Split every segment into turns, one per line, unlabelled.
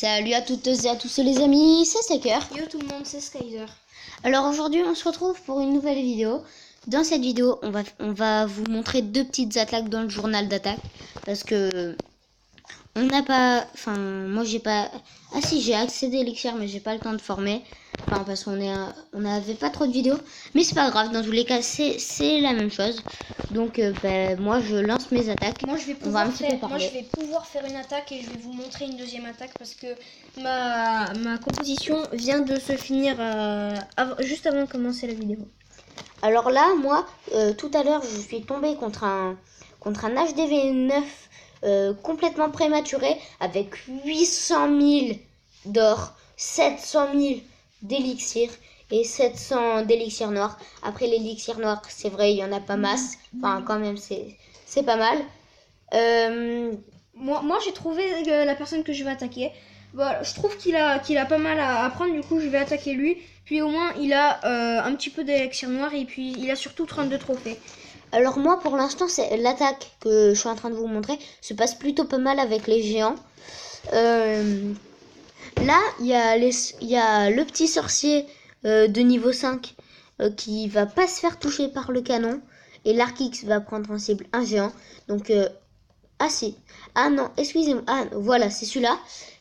Salut à toutes et à tous les amis, c'est Stacker.
Yo tout le monde, c'est Skyzer.
Alors aujourd'hui on se retrouve pour une nouvelle vidéo. Dans cette vidéo on va vous montrer deux petites attaques dans le journal d'attaque. Parce que on n'a pas... Enfin moi j'ai pas... Ah si, j'ai accédé à Elixir mais j'ai pas le temps de former. Enfin parce qu'on n'avait pas trop de vidéos. Mais c'est pas grave, dans tous les cas c'est la même chose. Donc moi je lance mes attaques.
Moi je vais pouvoir faire une attaque et je vais vous montrer une deuxième attaque parce que ma composition vient de se finir juste avant de commencer la vidéo.
Alors là, moi, tout à l'heure, je suis tombée contre un HDV 9 complètement prématuré avec 800 000 d'or, 700 000 d'élixir et 700 d'élixir noir. Après l'élixir noir, c'est vrai, il y en a pas masse. Enfin, quand même, c'est pas mal.
Moi j'ai trouvé la personne que je vais attaquer. Voilà, je trouve qu'il a pas mal à prendre, du coup je vais attaquer lui. Puis au moins il a un petit peu d'élixir noir et puis il a surtout 32 trophées.
Alors moi pour l'instant c'est l'attaque que je suis en train de vous montrer se passe plutôt pas mal avec les géants. Là il y a le petit sorcier de niveau 5 qui va pas se faire toucher par le canon. Et l'Arkix va prendre en cible un géant. Donc ah non, excusez-moi. Ah voilà, c'est celui-là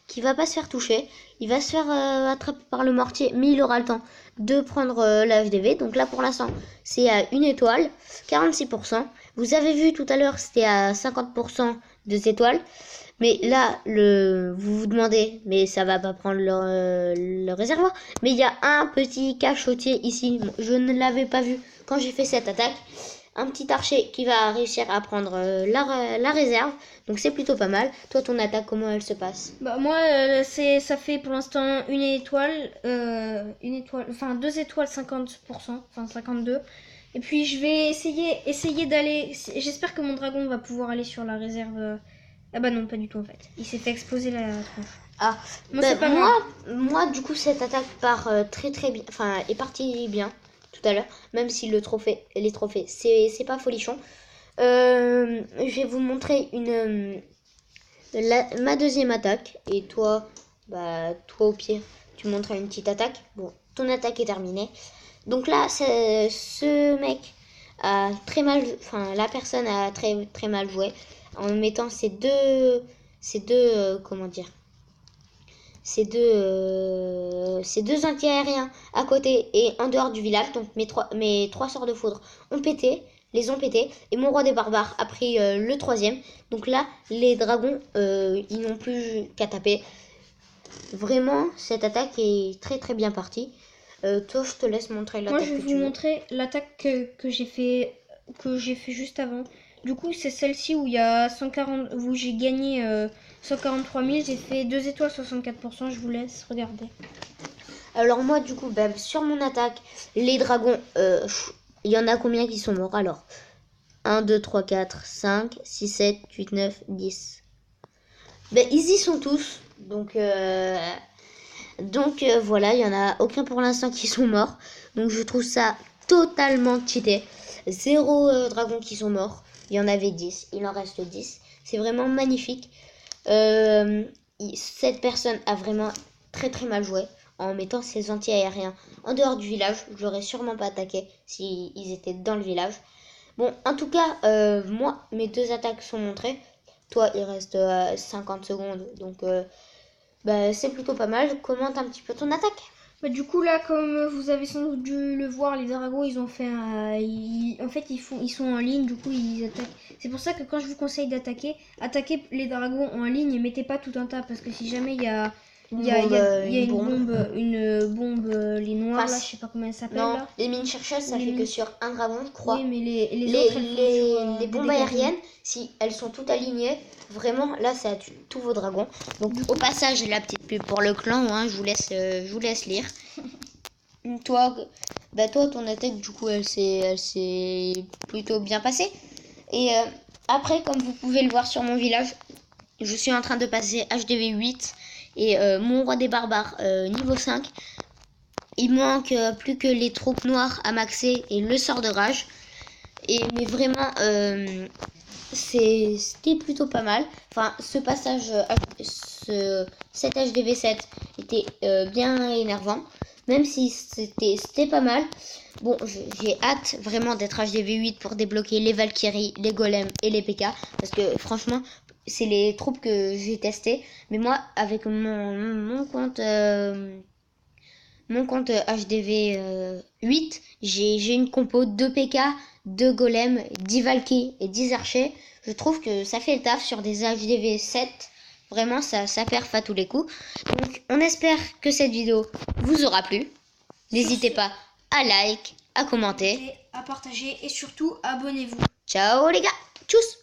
qui va pas se faire toucher. Il va se faire attraper par le mortier, mais il aura le temps de prendre la HDV. Donc là, pour l'instant, c'est à 1 étoile, 46%. Vous avez vu tout à l'heure, c'était à 50% 2 étoiles. Mais là, vous vous demandez, mais ça va pas prendre le réservoir. Mais il y a un petit cachotier ici. Je ne l'avais pas vu quand j'ai fait cette attaque. Un petit archer qui va réussir à prendre la réserve. Donc c'est plutôt pas mal. Toi, ton attaque, comment elle se passe?
Bah moi ça fait pour l'instant une étoile, enfin 2 étoiles 50%, enfin 52. Et puis je vais essayer d'aller. J'espère que mon dragon va pouvoir aller sur la réserve. Ah bah non, pas du tout en fait. Il s'est fait exploser la tronche.
Ah, moi du coup cette attaque part très bien. Enfin, est partie bien tout à l'heure. Même si les trophées, c'est pas folichon. Je vais vous montrer ma deuxième attaque. Et toi au pire, tu montreras une petite attaque. Bon, ton attaque est terminée. Donc là, ce mec a très mal... Enfin, la personne a très mal joué. En mettant ces deux comment dire... Ces deux anti-aériens à côté et en dehors du village. Donc mes trois sorts de foudre les ont pété. Et mon roi des barbares a pris le troisième. Donc là, les dragons, ils n'ont plus qu'à taper. Vraiment, cette attaque est très bien partie. Toi, je te laisse montrer l'attaque.
Moi, je vais vous montrer l'attaque que j'ai fait juste avant. Du coup, c'est celle-ci où il y a 140, où j'ai gagné 143 000. J'ai fait 2 étoiles 64%. Je vous laisse regarder.
Alors moi, du coup, sur mon attaque, les dragons, il y en a combien qui sont morts? Alors, 1, 2, 3, 4, 5, 6, 7, 8, 9, 10. Ils y sont tous. Donc voilà, il n'y en a aucun pour l'instant qui sont morts. Donc je trouve ça totalement cheaté. 0 dragons qui sont morts. Il y en avait 10. Il en reste 10. C'est vraiment magnifique. Cette personne a vraiment très mal joué en mettant ses anti-aériens en dehors du village. Je l'aurais sûrement pas attaqué s'ils étaient dans le village. Bon, en tout cas, moi, mes deux attaques sont montrées. Toi, il reste 50 secondes. Donc, c'est plutôt mal. Commente un petit peu ton attaque.
Du coup là, comme vous avez sans doute dû le voir, les dragons ils ont fait ils sont en ligne, du coup ils attaquent. C'est pour ça que quand je vous conseille d'attaquer, attaquez les dragons en ligne et mettez pas tout un tas, parce que si jamais il y a une bombe, les noirs là, je sais pas comment elle s'appelle là.
Les mines chercheuses, ça fait que sur un dragon, je crois.
Oui, mais les
bombes aériennes, si elles sont toutes alignées, vraiment là ça tue tous vos dragons. Donc au passage, la petite pub pour le clan, hein, je vous laisse lire. Toi, ton attaque du coup elle s'est plutôt bien passée. Et après, comme vous pouvez le voir sur mon village, je suis en train de passer HDV 8 et mon roi des barbares niveau 5. Il manque plus que les troupes noires à maxer et le sort de rage. Mais vraiment, c'était plutôt pas mal. Enfin, ce passage cet HDV7 était bien énervant. Même si c'était pas mal. Bon, j'ai hâte vraiment d'être HDV8 pour débloquer les Valkyries, les Golems et les PK. Parce que franchement, c'est les troupes que j'ai testées. Mais moi, avec mon compte HDV8, j'ai une compo 2 PK, 2 Golems, 10 Valkyries et 10 archers. Je trouve que ça fait le taf sur des HDV7. Vraiment, ça perf à tous les coups. Donc, on espère que cette vidéo vous aura plu. N'hésitez pas à like, à commenter.
À partager et surtout abonnez-vous.
Ciao les gars. Tchuss.